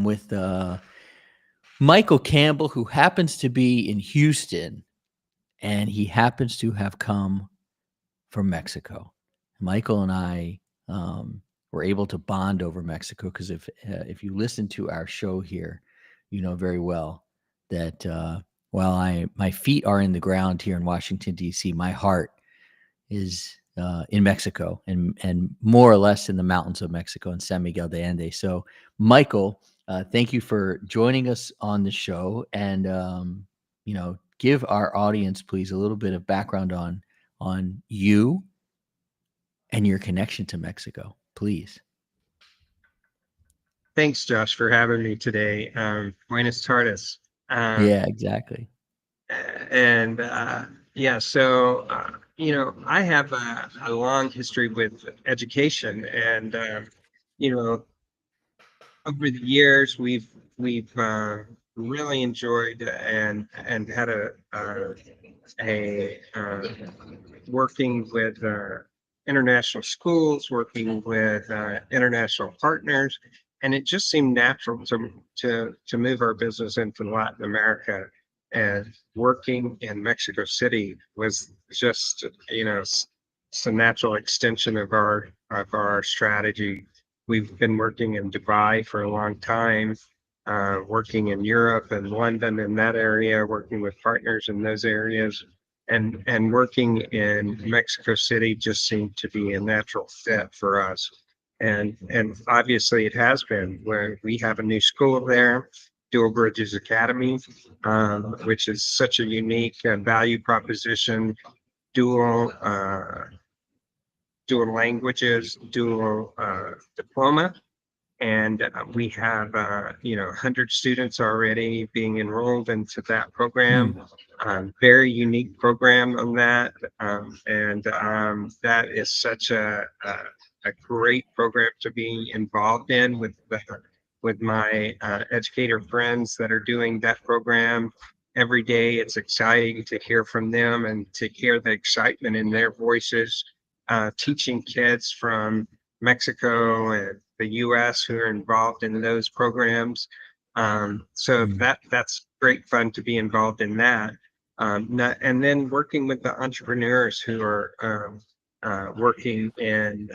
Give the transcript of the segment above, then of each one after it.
I'm with Michael Campbell, who happens to be in Houston, and he happens to have come from Mexico. Michael and I were able to bond over Mexico because if you listen to our show here, you know very well that while my feet are in the ground here in Washington D.C., my heart is in Mexico and more or less in the mountains of Mexico in San Miguel de Allende. So, Michael, thank you for joining us on the show, and give our audience, please, a little bit of background on you and your connection to Mexico, please. Thanks, Josh, for having me today. Buenas tardes. Yeah, exactly. And yeah, so I have a long history with education, and over the years we've really enjoyed and had a working with international schools, working with international partners, and it just seemed natural to move our business into Latin America. And working in Mexico City was just it's a natural extension of our strategy. We've been working in Dubai for a long time, working in Europe and London in that area, working with partners in those areas, and working in Mexico City just seemed to be a natural fit for us. And obviously it has been, where we have a new school there, Dual Bridges Academy, which is such a unique value proposition, dual dual languages, dual diploma. And we have 100 students already being enrolled into that program. Very unique program on that. And that is such a great program to be involved in with my educator friends that are doing that program every day. It's exciting to hear from them and to hear the excitement in their voices, teaching kids from Mexico and the US who are involved in those programs. So that's great fun to be involved in that. And then working with the entrepreneurs who are working in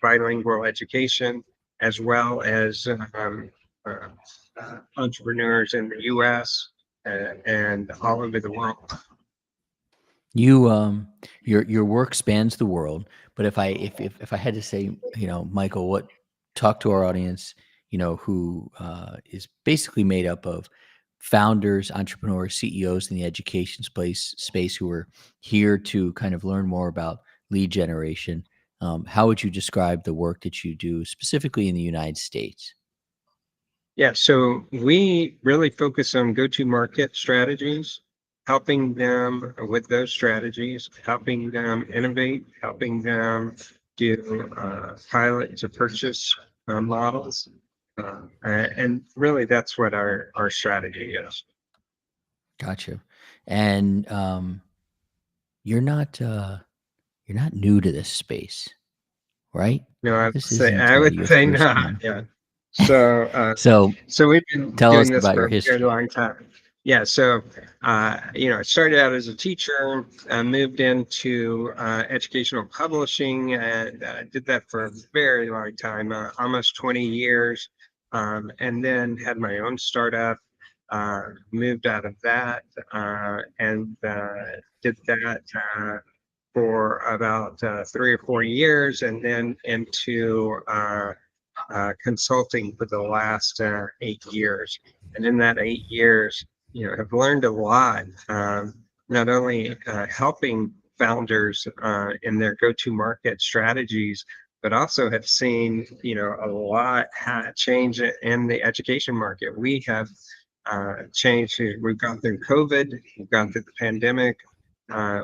bilingual education, as well as uh, entrepreneurs in the US and all over the world. Your work spans the world, but if I had to say, Michael, what talk to our audience, who is basically made up of founders, entrepreneurs, CEOs in the education space who are here to kind of learn more about lead generation. How would you describe the work that you do specifically in the United States? Yeah, so we really focus on go-to-market strategies, helping them with those strategies, helping them innovate, helping them do pilot to purchase models. And really, that's what our strategy is. Gotcha. And you're not new to this space, right? No, This isn't I would your say first not. time. Yeah. So, So so we've been tell us doing this about for your a very history. long time. Yeah. So, I started out as a teacher, moved into educational publishing, and did that for a very long time, almost 20 years, and then had my own startup. Moved out of that and did that for about 3 or 4 years, and then into consulting for the last 8 years. And in that 8 years, have learned a lot, not only helping founders in their go-to-market strategies, but also have seen, a lot change in the education market. We have changed. We've gone through COVID, we've gone through the pandemic,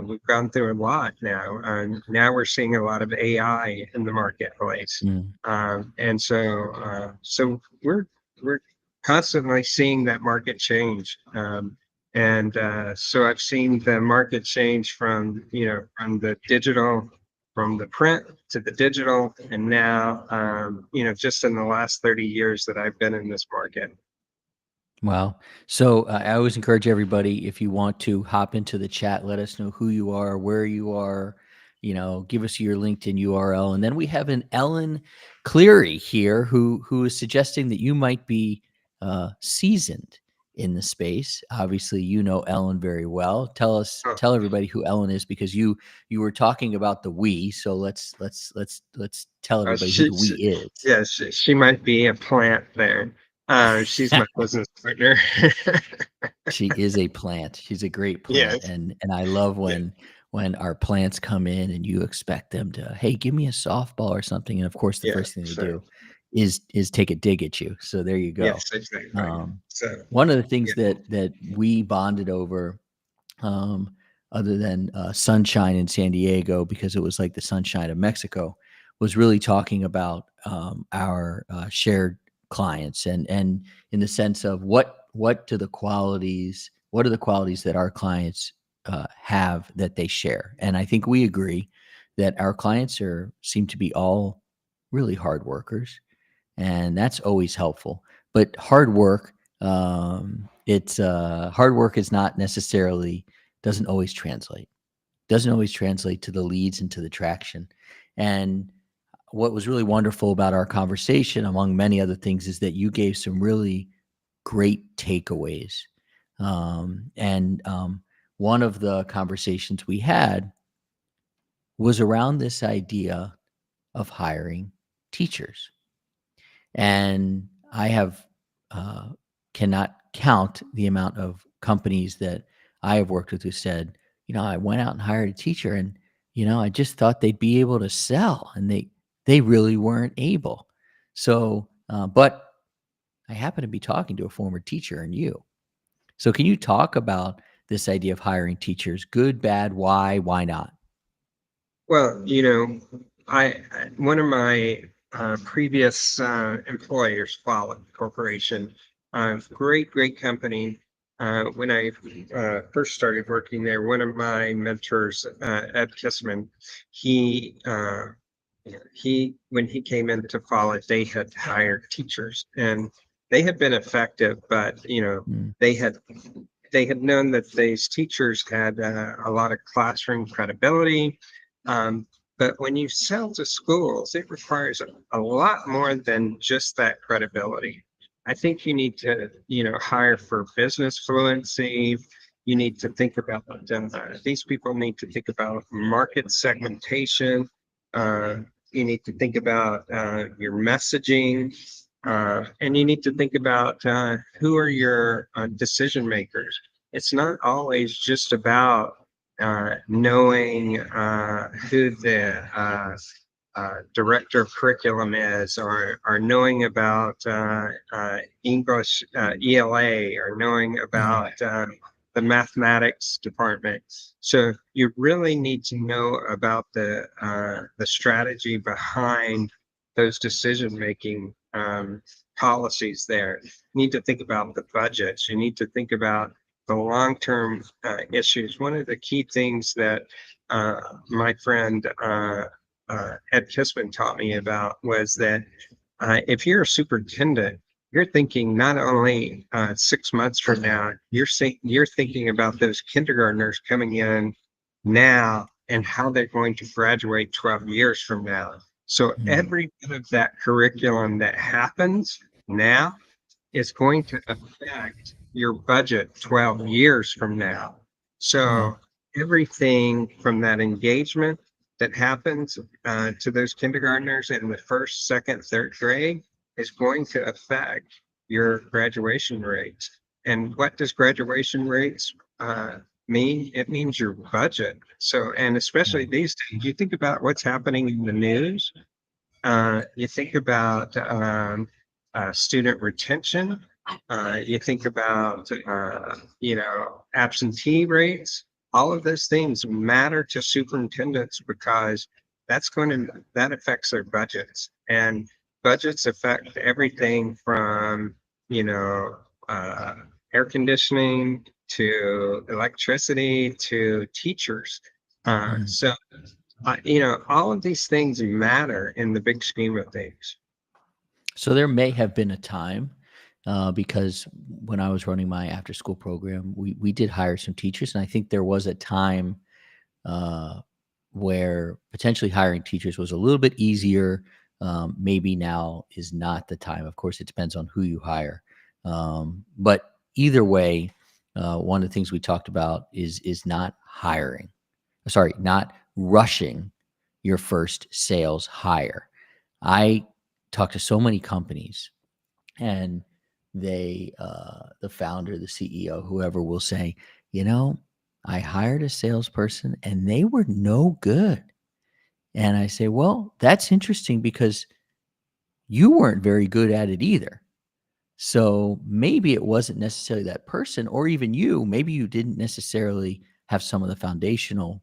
we've gone through a lot now. Now we're seeing a lot of AI in the marketplace, Mm. so we're constantly seeing that market change. And so I've seen the market change from from the digital from the print to the digital, and now, just in the last 30 years that I've been in this market. Wow. So I always encourage everybody, if you want to hop into the chat, let us know who you are, where you are, give us your LinkedIn URL. And then we have an Ellen Cleary here who is suggesting that you might be seasoned in the space. Obviously, you know Ellen very well. Oh, Tell everybody who Ellen is, because you were talking about the we. So let's tell everybody who the we she, is. yeah, she might be a plant there. She's my business partner. She is a plant. She's a great plant, Yes, and I love yeah, when our plants come in and you expect them to, "Hey, give me a softball or something," and of course, the yeah. first thing they So do is take a dig at you. So there you go. yes, exactly. Um, So One of the things yeah, that we bonded over, um, other than sunshine in San Diego, because it was like the sunshine of Mexico, was really talking about our shared clients, and in the sense of what are the qualities that our clients have that they share. And I think we agree that our clients seem to be all really hard workers, and that's always helpful. But hard work is not necessarily doesn't always translate. Doesn't always translate to the leads and to the traction. And what was really wonderful about our conversation, among many other things, is that you gave some really great takeaways. And one of the conversations we had was around this idea of hiring teachers. And I have uh, cannot count the amount of companies that I have worked with who said, I went out and hired a teacher, and I just thought they'd be able to sell, and they really weren't able. So, but I happen to be talking to a former teacher, and you. So, can you talk about this idea of hiring teachers? Good, bad, why not? well, one of my previous employers, Follett Corporation, great company. When I first started working there, one of my mentors, Ed Kissman, he when he came into Follett, they had hired teachers, and they had been effective, but Mm, they had they had known that these teachers had a lot of classroom credibility. Um, but when you sell to schools, it requires a lot more than just that credibility. I think you need to, hire for business fluency. You need to think about these people need to think about market segmentation. Uh, you need to think about your messaging. And you need to think about who are your decision makers. It's not always just about knowing who the director of curriculum is, or knowing about English ELA, or knowing mm, about the mathematics department. So you really need to know about the strategy behind those decision making policies there. You need to think about the budgets. You need to think about the long-term issues. One of the key things that my friend Ed Kisman taught me about was that if you're a superintendent, you're thinking not only 6 months from now, you're thinking about those kindergartners coming in now and how they're going to graduate 12 years from now. So mm, every bit of that curriculum that happens now is going to affect your budget 12 years from now. yeah, So everything from that engagement that happens to those kindergartners in the first, second, third grade is going to affect your graduation rates. And what does graduation rates mean? It means your budget. So, and especially yeah, these days, you think about what's happening in the news. You think about student retention. You think about absentee rates. All of those things matter to superintendents because that affects their budgets, and budgets affect everything from you know uh, air conditioning to electricity to teachers. mm, So all of these things matter in the big scheme of things. So there may have been a time, because when I was running my after school program, we did hire some teachers, and I think there was a time uh, where potentially hiring teachers was a little bit easier. Maybe now is not the time. Of course, it depends on who you hire. But either way, one of the things we talked about is not hiring. Sorry, not rushing your first sales hire. I talk to so many companies, and the founder, the CEO, whoever will say, you know, I hired a salesperson and they were no good. And I say, well, that's interesting because you weren't very good at it either. So maybe it wasn't necessarily that person, or even you. Maybe you didn't necessarily have some of the foundational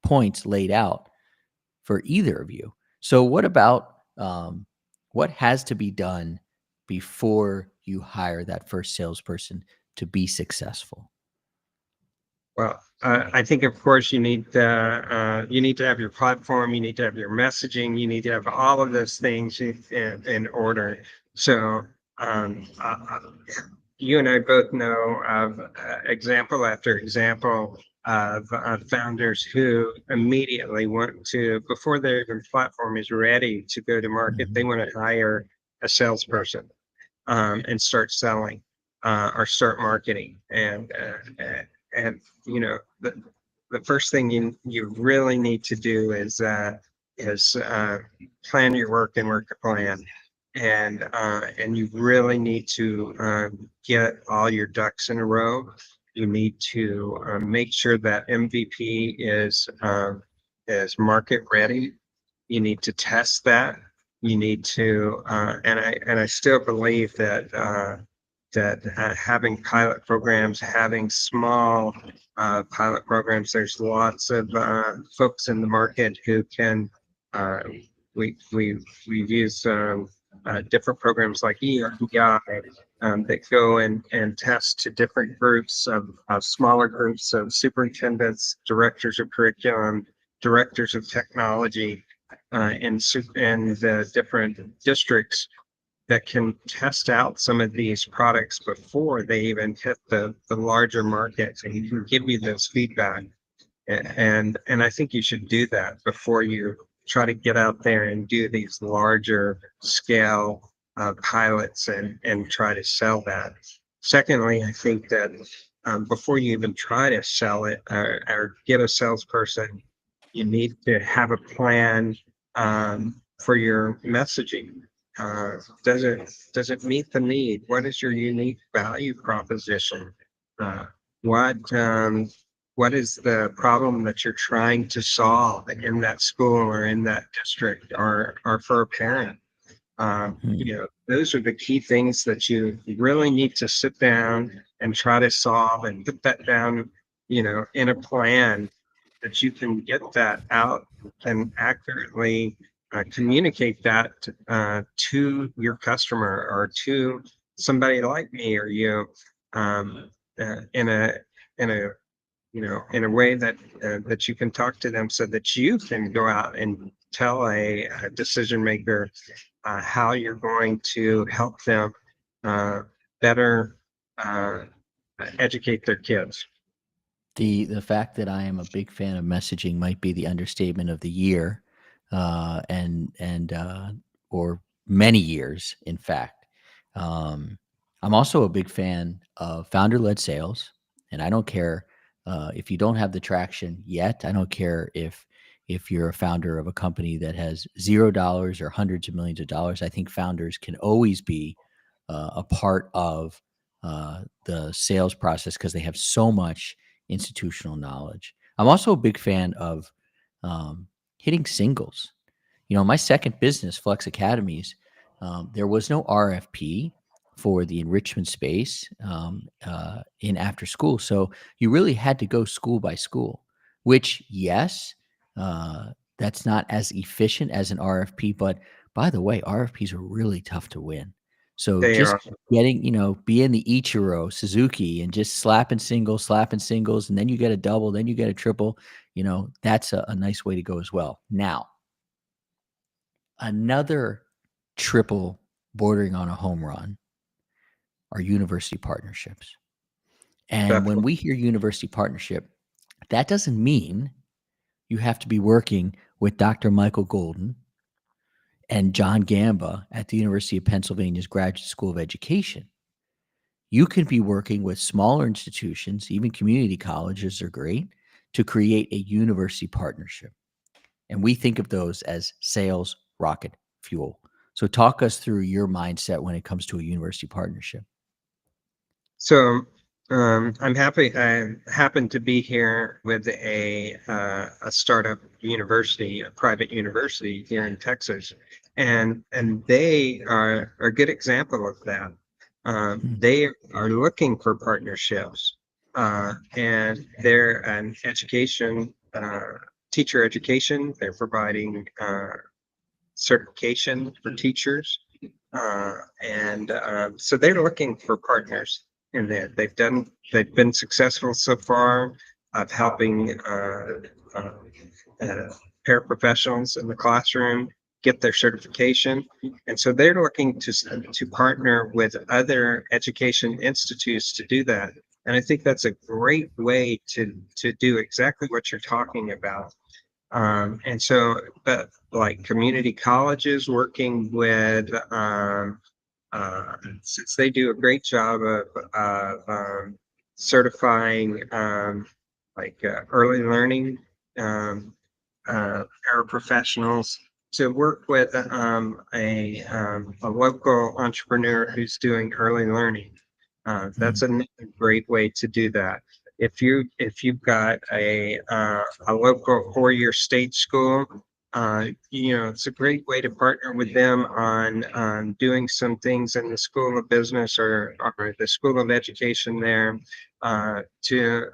points laid out for either of you. So what about what has to be done before you hire that first salesperson to be successful? Well, I think, of course, you need to have your platform, you need to have your messaging, you need to have all of those things in order. So, you and I both know of example after example of founders who immediately want to, before their even platform is ready to go to market, they Mhm. want to hire a salesperson and start selling or start marketing. And the first thing you really need to do is plan your work and work a plan. And you really need to get all your ducks in a row. You need to make sure that MVP is market ready. You need to test that. You need to, and I still believe that having pilot programs, having small pilot programs, there's lots of folks in the market who can. Uh, we've used different programs like ERPI that go and test to different groups of smaller groups of superintendents, directors of curriculum, directors of technology, in the different districts that can test out some of these products before they even hit the larger markets, and he can give you those feedback. And I think you should do that before you try to get out there and do these larger scale pilots and try to sell that. Secondly, I think that before you even try to sell it or get a salesperson, you need to have a plan for your messaging. Does it meet the need? What is your unique value proposition? Uh, what what is the problem that you're trying to solve in that school or in that district or for a parent? Hmm. Those are the key things that you really need to sit down and try to solve and put that down, in a plan that you can get that out and accurately communicate that to your customer or to somebody like me or you um, in a way that you can talk to them so that you can go out and tell a decision maker how you're going to help them uh, better uh, educate their kids. The fact that I am a big fan of messaging might be the understatement of the year, and or many years, in fact. Um, I'm also a big fan of founder-led sales, and I don't care if you don't have the traction yet. I don't care if you're a founder of a company that has $0 or hundreds of millions of dollars. I think founders can always be a part of the sales process because they have so much institutional knowledge. I'm also a big fan of um, hitting singles. My second business, Flex Academies, there was no RFP for the enrichment space in after school. So you really had to go school by school, which, yes, uh, that's not as efficient as an RFP. But by the way, RFPs are really tough to win. So They just are. getting, being the Ichiro Suzuki and just slapping singles, and then you get a double, then you get a triple. That's a nice way to go as well. Now, another triple bordering on a home run are university partnerships. And when Definitely. we hear university partnership, that doesn't mean you have to be working with Dr. Michael Golden and John Gamba at the University of Pennsylvania's Graduate School of Education. You can be working with smaller institutions, even community colleges are great, to create a university partnership. And we think of those as sales rocket fuel. So talk us through your mindset when it comes to a university partnership. So I'm happy. I happen to be here with a startup university, a private university here in Texas, and they are a good example of that. Mm, They are looking for partnerships, and they're an education teacher education. They're providing certification for teachers, and so they're looking for partners in that. They've been successful so far of helping uh, paraprofessionals in the classroom get their certification, and so they're looking to partner with other education institutes to do that. And I think that's a great way to do exactly what you're talking about. And so, but like community colleges working with, since they do a great job of certifying early learning um, paraprofessionals to work with a local entrepreneur who's doing early learning. That's mm, a great way to do that. If you've got a local 4-year state school, it's a great way to partner with them on doing some things in the School of Business or the School of Education there, to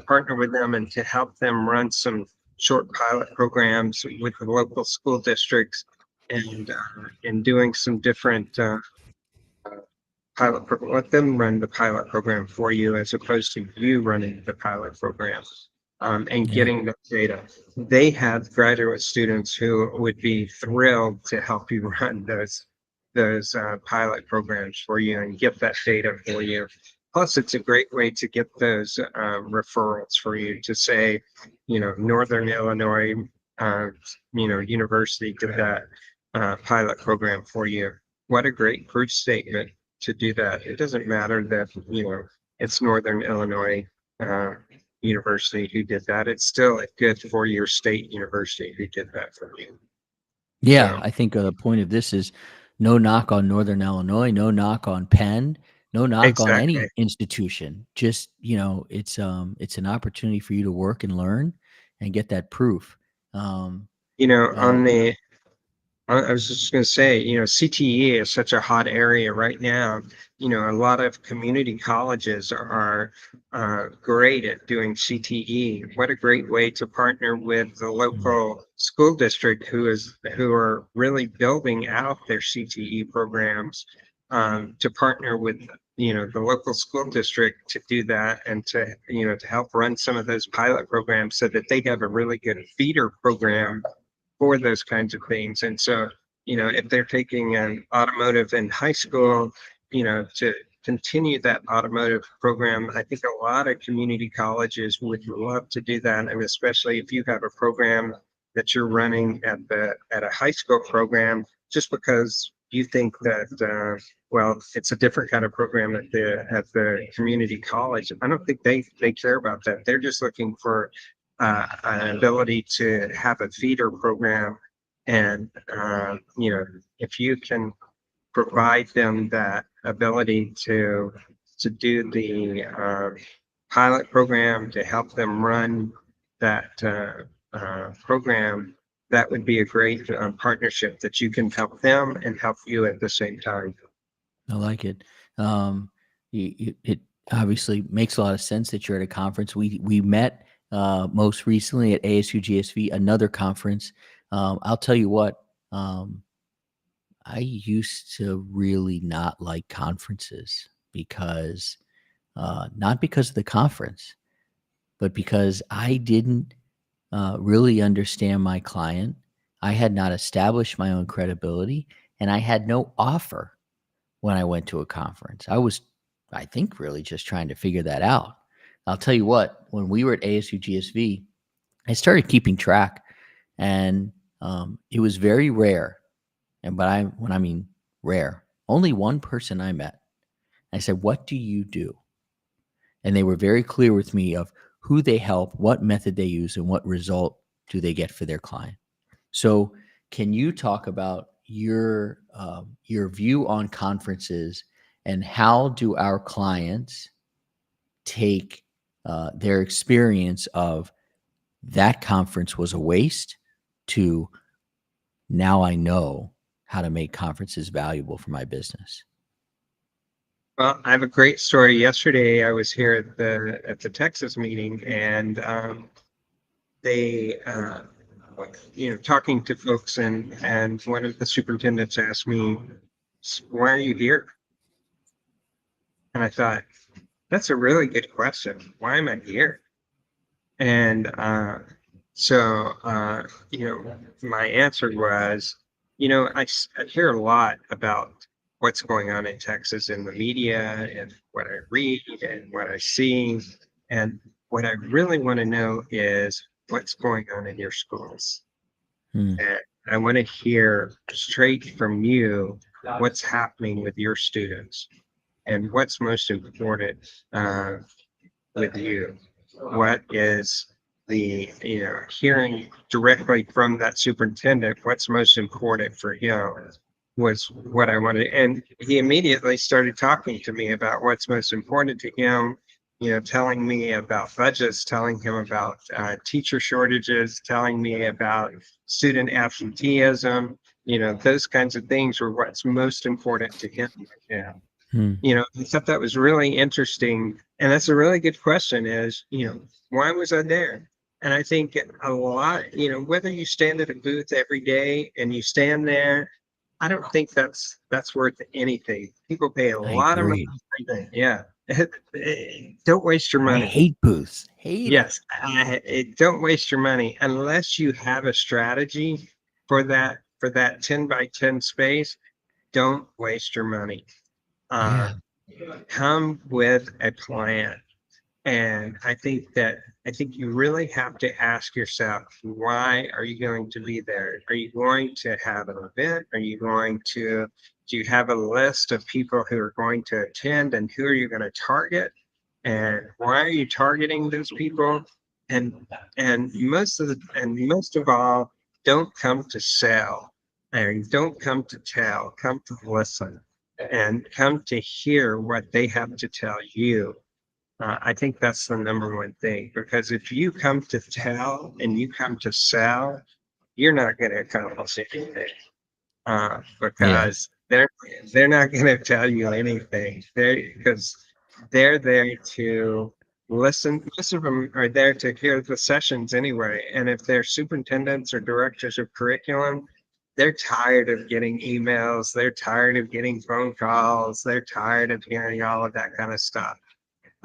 partner with them and to help them run some short pilot programs with the local school districts, and doing some different let them run the pilot program for you as opposed to you running the pilot program, and yeah. getting the data. They have graduate students who would be thrilled to help you run those pilot programs for you and get that data for you. Plus, it's a great way to get those referrals for you to say, Northern Illinois, uh, university did that pilot program for you. What a great proof statement to do that. It doesn't matter that, it's Northern Illinois uh, University who did that. It's still a good 4-year state university who did that for you. Yeah, So I think the point of this is no knock on Northern Illinois, no knock on Penn, no knock on exactly. any institution. Just, it's an opportunity for you to work and learn and get that proof. Um, uh, On the I was just going to say, CTE is such a hot area right now. A lot of community colleges are great at doing CTE. What a great way to partner with the mm, local school district who are really building out their CTE programs, to partner with the local school district to do that, and to help run some of those pilot programs so that they have a really good feeder program for those kinds of things. And so, if they're taking an automotive in high school, to continue that automotive program, I think a lot of community colleges would love to do that. And especially if you have a program that you're running at a high school program, just because you think that, well, it's a different kind of program at the community college. I don't think they care about that. They're just looking for an ability to have a feeder program. And, if you can provide them that ability to do the pilot program to help them run that program, that would be a great partnership that you can help them and help you at the same time. I like it. Um, it obviously makes a lot of sense that you're at a conference. We met most recently at ASU GSV, another conference. I'll tell you what. I used to really not like conferences not because of the conference, but because I didn't really understand my client. I had not established my own credibility, and I had no offer when I went to a conference. I was, I think, really just trying to figure that out. I'll tell you what, when we were at ASU GSV, I started keeping track, and it was very rare. And when I mean rare, only one person I met. I said, "What do you do?" And they were very clear with me of who they help, what method they use, and what result do they get for their client. So, can you talk about your view on conferences and how do our clients take their experience of that conference was a waste to now I know how to make conferences valuable for my business? Well, I have a great story. Yesterday, I was here at the Texas meeting, and they, talking to folks, and one of the superintendents asked me, "Why are you here?" And I thought, that's a really good question. Why am I here? And my answer was, I hear a lot about what's going on in Texas in the media and what I read and what I see. And what I really want to know is what's going on in your schools. Hmm. And I want to hear straight from you what's happening with your students and what's most important with you. What is hearing directly from that superintendent, what's most important for him was what I wanted. And he immediately started talking to me about what's most important to him, telling me about budgets, telling him about teacher shortages, telling me about student absenteeism, those kinds of things were what's most important to him. Yeah. Hmm. I thought that was really interesting. And that's a really good question is, why was I there? And I think a lot, whether you stand at a booth every day and you stand there, I don't think that's worth anything. People pay a I lot of money agree. for that. Yeah. Don't waste your I money. hate booths. Hate it. Yes. Don't waste your money unless you have a strategy for that 10 by 10 space. Don't waste your money. Uh, Yeah. Come with a plan. And I think you really have to ask yourself, why are you going to be there? Are you going to have an event? Do you have a list of people who are going to attend and who are you going to target? And why are you targeting those people? And most of all, don't come to sell and don't come to tell, come to listen and come to hear what they have to tell you. I think that's the number one thing because if you come to tell and you come to sell, you're not going to accomplish anything Yeah. because they're not going to tell you anything. They're there to listen. Most of them are there to hear the sessions anyway. And if they're superintendents or directors of curriculum, they're tired of getting emails. They're tired of getting phone calls. They're tired of hearing all of that kind of stuff.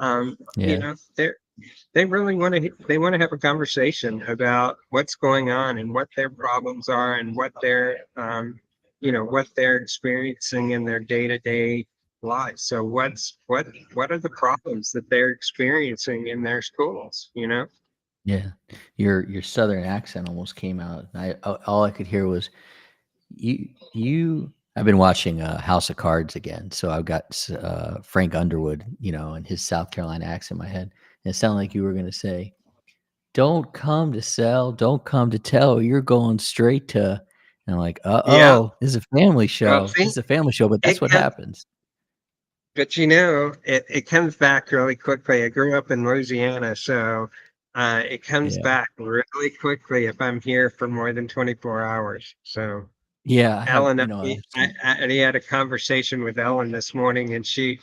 Um, you Yeah. know, they're they really want to have a conversation about what's going on and what their problems are and what they're experiencing in their day-to-day lives. So what are the problems that they're experiencing in their schools, Yeah. Your southern accent almost came out. All I could hear was you I've been watching House of Cards again, so I've got Frank Underwood, and his South Carolina accent in my head. And it sounded like you were going to say, "Don't come to sell, don't come to tell. You're going straight to." And I'm like, "Uh Yeah. oh, this is a family Well, show. This see, is a family show." But that's it what can happens. but it comes back really quickly. I grew up in Louisiana, so it comes Yeah. back really quickly if I'm here for more than 24 hours. So Yeah. I have. Ellen, I have some. I had a conversation with Ellen this morning, and she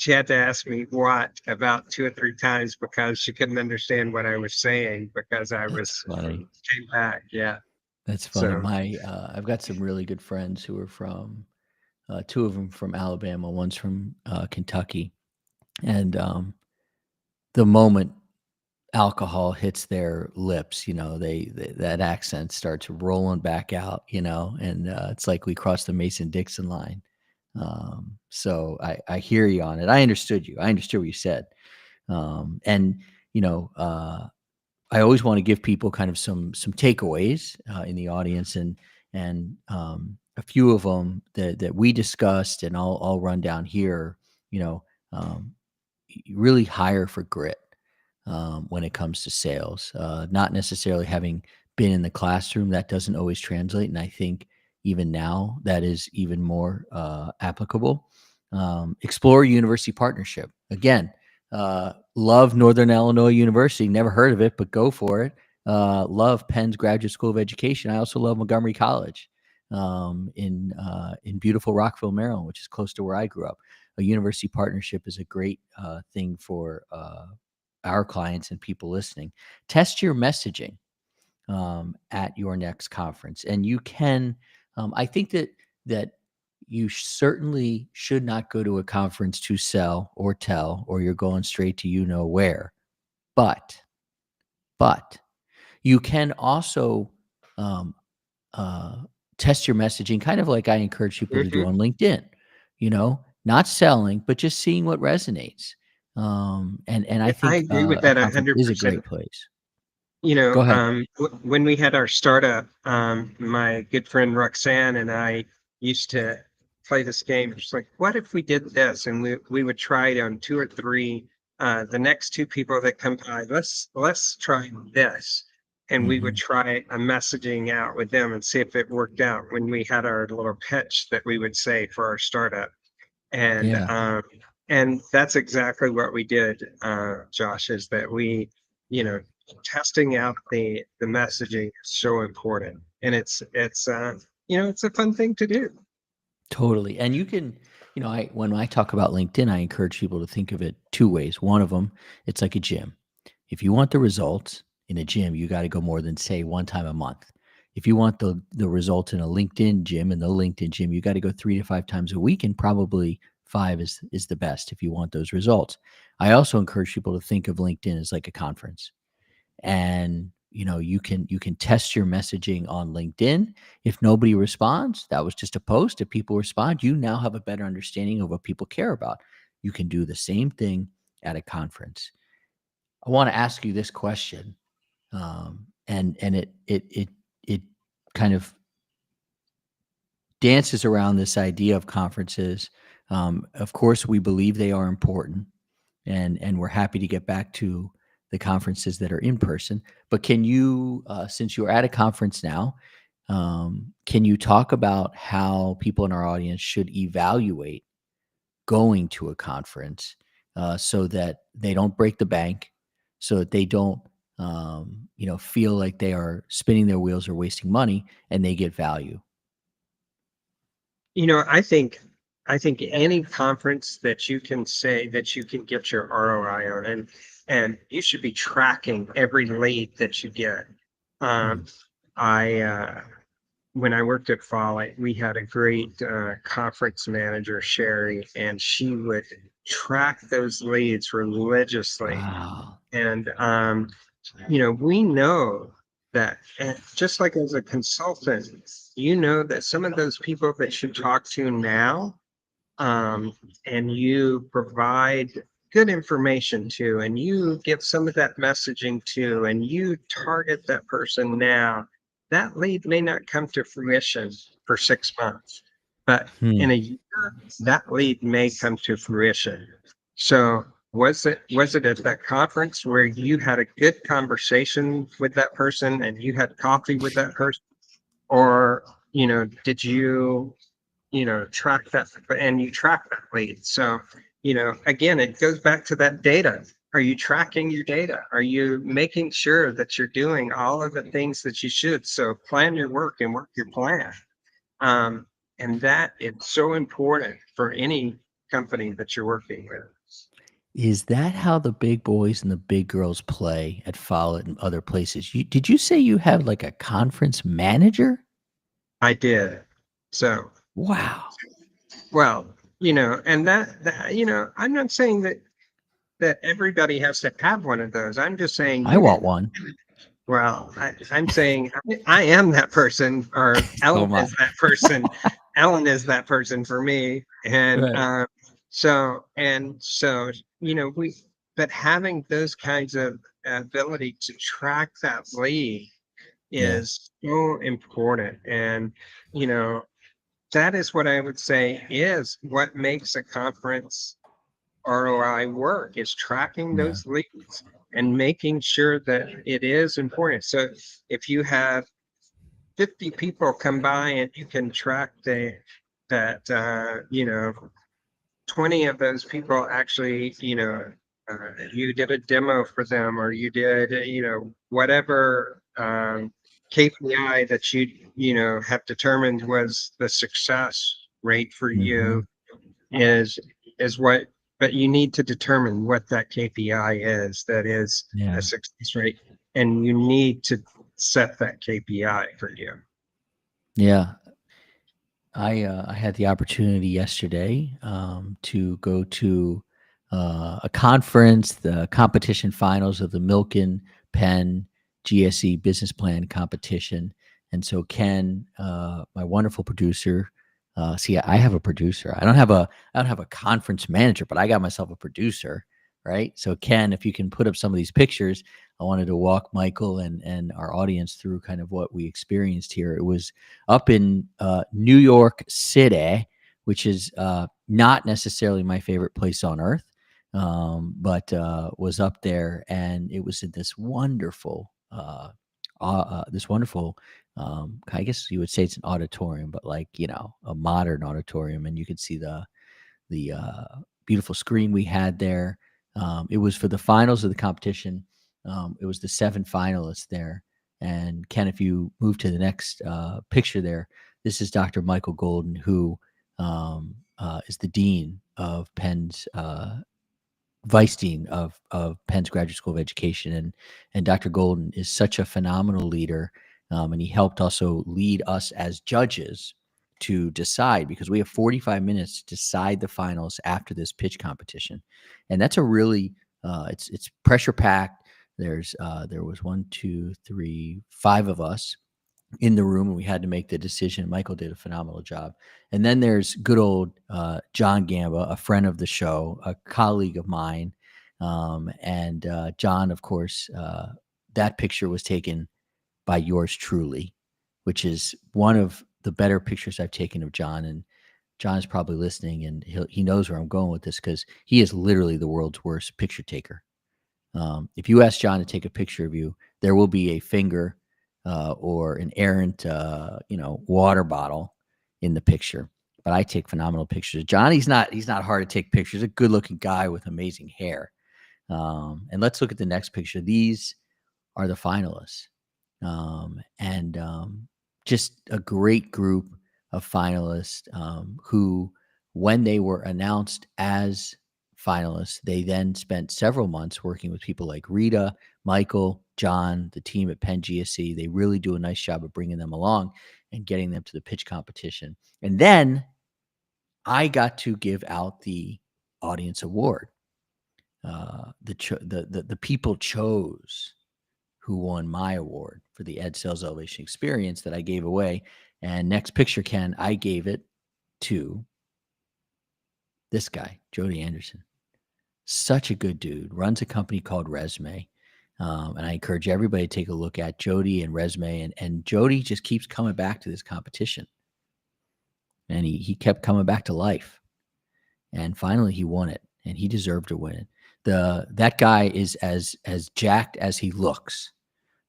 had to ask me what about two or three times because she couldn't understand what I was saying because I That's was funny. came back. Yeah. That's funny. So I've got some really good friends who are from two of them from Alabama, one's from Kentucky, and the moment alcohol hits their lips, that accent starts rolling back out, and it's like we crossed the Mason-Dixon line. So I hear you on it. I understood you. I understood what you said. And you know, I always want to give people kind of some takeaways in the audience, and a few of them that we discussed, and I'll run down here. You know, um, really hire for grit when it comes to sales. Not necessarily having been in the classroom, that doesn't always translate. And I think even now that is even more applicable. Explore university partnership. Again, love Northern Illinois University. Never heard of it, but go for it. Love Penn's Graduate School of Education. I also love Montgomery College in beautiful Rockville, Maryland, which is close to where I grew up. A university partnership is a great thing for our clients and people listening. Test your messaging at your next conference, and you can. I think that you certainly should not go to a conference to sell or tell, or you're going straight to where. But you can also um, uh, test your messaging, kind of like I encourage people to do Mhm. on LinkedIn. Not selling, but just seeing what resonates. And I Yeah, I think agree with a that conference is a 100%. great place. You Go know, ahead. when we had our startup, my good friend Roxanne and I used to play this game. It's like, what if we did this? And we would try it on two or three. The next two people that come by, let's try this. And we would Mhm. try a messaging out with them and see if it worked out when we had our little pitch that we would say for our startup. And Yeah, that's exactly what we did, Josh, is that we, you know, testing out the messaging is so important. And it's a fun thing to do. totally. And you can, I when I talk about LinkedIn, I encourage people to think of it two ways. One of them, it's like a gym. If you want the results in a gym, you got to go more than say one time a month. If you want the results in a LinkedIn gym, in the LinkedIn gym, you got to go 3 to 5 times a week, and probably five is the best if you want those results. I also encourage people to think of LinkedIn as like a conference. And you can test your messaging on LinkedIn. If nobody responds, that was just a post. If people respond, you now have a better understanding of what people care about. You can do the same thing at a conference. I want to ask you this question, and it kind of dances around this idea of conferences. Of course, we believe they are important, and we're happy to get back to the conferences that are in person. But can you, since you're at a conference now, can you talk about how people in our audience should evaluate going to a conference so that they don't break the bank, so that they don't, feel like they are spinning their wheels or wasting money, and they get value? You know, I think any conference that you can say that you can get your ROI on, and you should be tracking every lead that you get. Um, Mm. I When I worked at Folly, we had a great conference manager, Sherry, and she would track those leads religiously. Wow. And we know that, and just like as a consultant, you know that some of those people that you talk to now, um, and you provide good information to, and you give some of that messaging to, and you target that person now, that lead may not come to fruition for 6 months, but in a Hmm. year, that lead may come to fruition. So was it at that conference where you had a good conversation with that person and you had coffee with that person? Or, did you track that, and you track that lead. So, again, it goes back to that data. Are you tracking your data? Are you making sure that you're doing all of the things that you should? So plan your work and work your plan. Um, and that is so important for any company that you're working with. Is that how the big boys and the big girls play at Follett and other places? Did you say you have like a conference manager? I did. So, Wow. well, and that I'm not saying that that everybody has to have one of those. I'm just saying I you want didn't. one. Well, I'm saying I am that person, or So Ellen am I. is that person. Ellen is that person for me, and Right. so we. But having those kinds of ability to track that lead Yeah. is so important, and you know that is what I would say is what makes a conference ROI work, is tracking Yeah. those leads and making sure that it is important. So if you have 50 people come by and you can track that 20 of those people actually, you did a demo for them, or you did, whatever KPI that have determined was the success rate for you, Hmm. is what, but you need to determine what that KPI is, that is a Yeah. success rate, and you need to set that KPI for you. Yeah. I had the opportunity yesterday to go to a conference, the competition finals of the Milken Penn GSE Business Plan competition, and so Ken, my wonderful producer, see, I have a producer. I don't have a conference manager, but I got myself a producer, right? So Ken, if you can put up some of these pictures, I wanted to walk Michael and our audience through kind of what we experienced here. It was up in New York City, which is not necessarily my favorite place on earth, but was up there, and it was in this wonderful. I guess you would say it's an auditorium, but like a modern auditorium, and you could see the beautiful screen we had there. It was for the finals of the competition. It was the 7 finalists there. And Ken, if you move to the next picture there, this is Dr. Michael Golden, who is the dean of Penn's vice dean of Penn's Graduate School of Education, and Dr. Golden is such a phenomenal leader, and he helped also lead us as judges to decide, because we have 45 minutes to decide the finals after this pitch competition, and that's a really it's pressure packed. There was one, two, three, five of us in the room, and we had to make the decision. Michael did a phenomenal job. And then there's good old John Gamba, a friend of the show, a colleague of mine. And John, of course, that picture was taken by yours truly, which is one of the better pictures I've taken of John. And John is probably listening, and he knows where I'm going with this, because he is literally the world's worst picture taker. If you ask John to take a picture of you, there will be a finger or an errant, water bottle in the picture. But I take phenomenal pictures. John, he's not hard to take pictures. A good-looking guy with amazing hair. And let's look at the next picture. These are the finalists, and just a great group of finalists who, when they were announced as finalists, they then spent several months working with people like Rita, Michael, John, the team at Penn GSE. They really do a nice job of bringing them along and getting them to the pitch competition. And then I got to give out the audience award. The people chose who won my award for the Ed Sales Elevation Experience that I gave away. And next picture, Ken, I gave it to this guy, Jody Anderson. Such a good dude. Runs a company called Resume. And I encourage everybody to take a look at Jody and Resume. And Jody just keeps coming back to this competition. And he kept coming back to life. And finally he won it. And he deserved to win it. That guy is as jacked as he looks.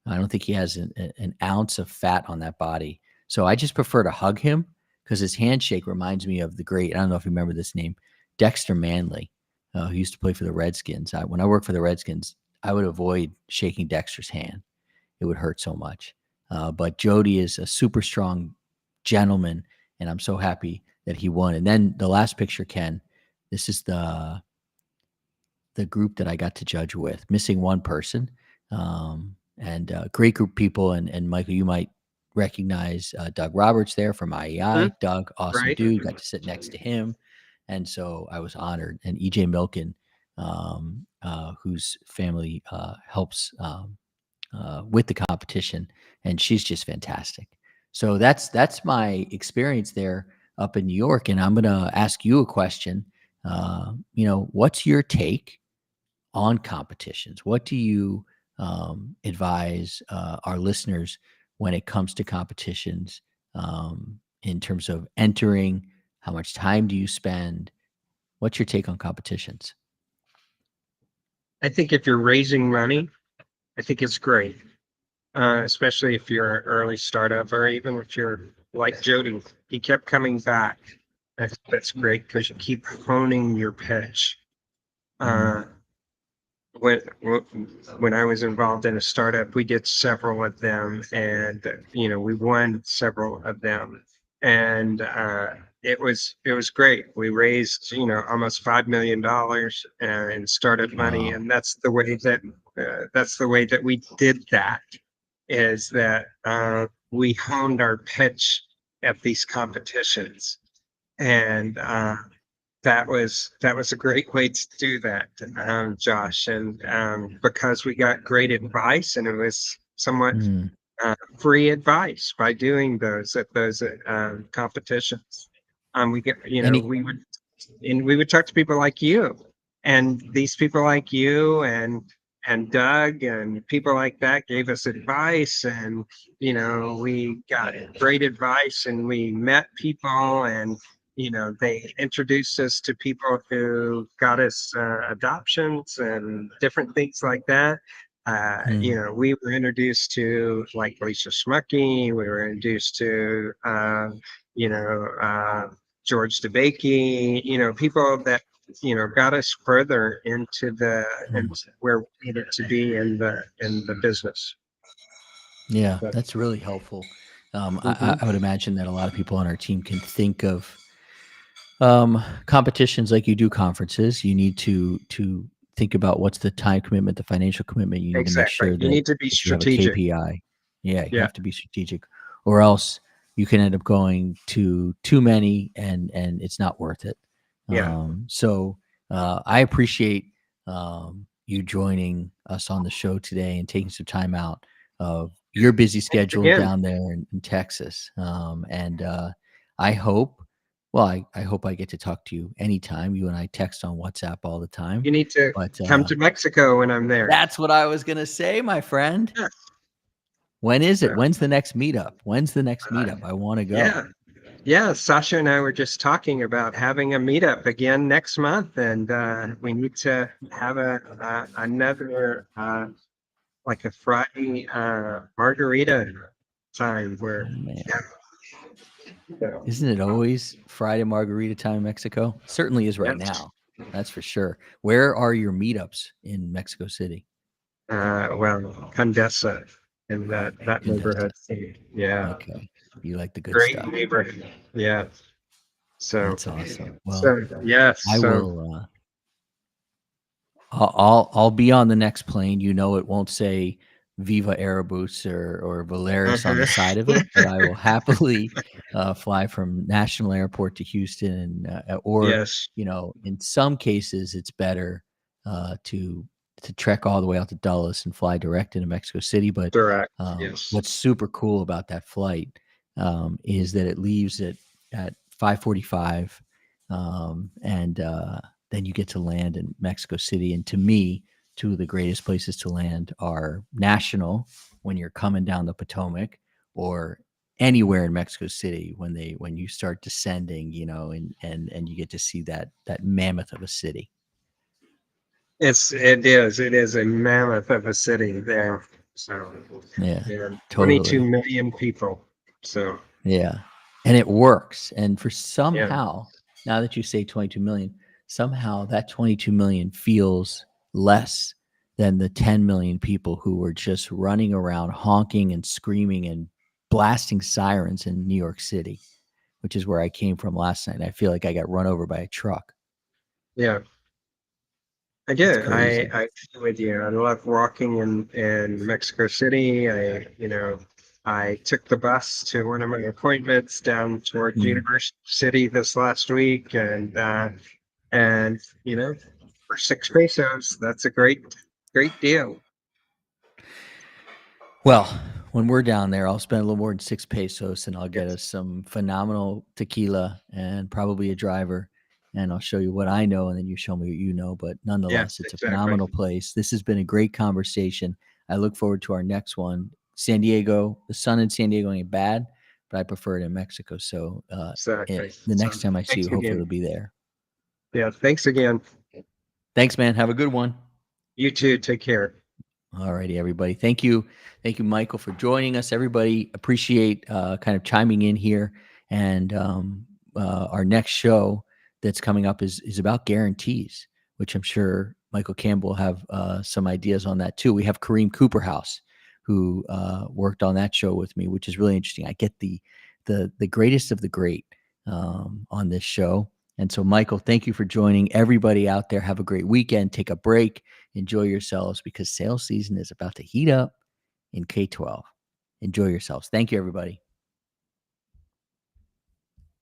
I don't think he has an ounce of fat on that body. So I just prefer to hug him, because his handshake reminds me of the great, I don't know if you remember this name, Dexter Manley, who used to play for the Redskins. When I worked for the Redskins, I would avoid shaking Dexter's hand. It would hurt so much. But Jody is a super strong gentleman, and I'm so happy that he won. And then the last picture, Ken, this is the group that I got to judge with, missing one person. And great group of people. And Michael, you might recognize Doug Roberts there from Mhm. IEI. Doug, awesome Right. dude. Got to sit next to him. And so I was honored. And EJ Milken, whose family helps with the competition, and she's just fantastic. So that's my experience there up in New York, and I'm gonna ask you a question. What's your take on competitions? What do you advise our listeners when it comes to competitions in terms of entering? How much time do you spend? What's your take on competitions? I think if you're raising money, I think it's great, especially if you're an early startup or even if you're like Jody. He kept coming back. That's great because you keep honing your pitch. Mm, Uh, when when I was involved in a startup, we did several of them, and we won several of them, and it was great. We raised almost $5 million in startup money, wow. and that's the way that we did that. Is that we honed our pitch at these competitions, and that was a great way to do that, Josh. And because we got great advice, and it was somewhat Mm, free advice by doing those at those competitions. We get, any we would talk to people like you, and these people like you and Doug and people like that gave us advice, and we got great advice, and we met people, and they introduced us to people who got us adoptions and different things like that. mm, We were introduced to like Lisa Schmucky. We were introduced to, you know, George DeBakey, people that, got us further mm. into where we needed to be in the business. Yeah, But, that's really helpful. I mhm. would imagine that a lot of people on our team can think of competitions like you do conferences. You need to think about what's the time commitment, the financial commitment. You need to make Exactly. sure You that need to be if you have a strategic. KPI, yeah, you Yeah. have to be strategic, or else you can end up going to too many, and it's not worth it. Yeah. So I appreciate you joining us on the show today and taking some time out of your busy Thanks schedule again. down there in Texas. And I hope, well, I hope I get to talk to you anytime. You and I text on WhatsApp all the time. You need to But come to Mexico when I'm there. that's what I was gonna say, my friend. Yeah. When is it? So, When's the next meetup? When's the next uh, meetup? I want to yeah. go. Yeah, Sasha and I were just talking about having a meetup again next month, and we need to have another like a Friday margarita time Oh where man, so, isn't it always Friday margarita time in Mexico? Certainly is right yeah. now. That's for sure. Where are your meetups in Mexico City? Well, Condesa in that Condesa. neighborhood. Yeah, Okay, you like the good great stuff. neighborhood. Yeah. So, That's awesome. Well, so yes. I So, will. I'll be on the next plane. You know, it won't say Viva Aerobus or Valeris on the side of it, but I will happily fly from National Airport to Houston, and or yes, in some cases, it's better to trek all the way out to Dulles and fly direct into Mexico City. But direct. Yes. what's super cool about that flight is that it leaves at 5:45, and then you get to land in Mexico City. And to me, two of the greatest places to land are National when you're coming down the Potomac, or anywhere in Mexico City when you start descending, and you get to see that mammoth of a city. It is a mammoth of a city there. So, Yeah, yeah, 22 totally. million people. So, Yeah. And it works. And for yeah, somehow, now that you say 22 million, somehow that 22 million feels less than the 10 million people who were just running around honking and screaming and blasting sirens in New York City, which is where I came from last night. I feel like I got run over by a truck. yeah, I It's do. I crazy. I feel with you. I love walking in Mexico City. I took the bus to one of my appointments down towards Mm, University City this last week, and you know. For 6 pesos, that's a great deal. Well, when we're down there, I'll spend a little more than 6 pesos, and I'll get Yes, us some phenomenal tequila and probably a driver. And I'll show you what I know, and then you show me what you know. But nonetheless, yes, it's a exactly. phenomenal place. This has been a great conversation. I look forward to our next one. San Diego, the sun in San Diego ain't bad, but I prefer it in Mexico. So Exactly. the So next time I see thanks you, hopefully again. it'll be there. Yeah, thanks again. Thanks, man. Have a good one. You too. Take care. All righty, everybody. Thank you. Thank you, Michael, for joining us. Everybody appreciate kind of chiming in here. And our next show that's coming up is about guarantees, which I'm sure Michael Campbell will have some ideas on that too. We have Kareem Cooperhouse, who worked on that show with me, which is really interesting. I get the greatest of the great on this show. And so, Michael, thank you for joining. Everybody out there, have a great weekend. Take a break. Enjoy yourselves because sales season is about to heat up in K-12. Enjoy yourselves. Thank you, everybody.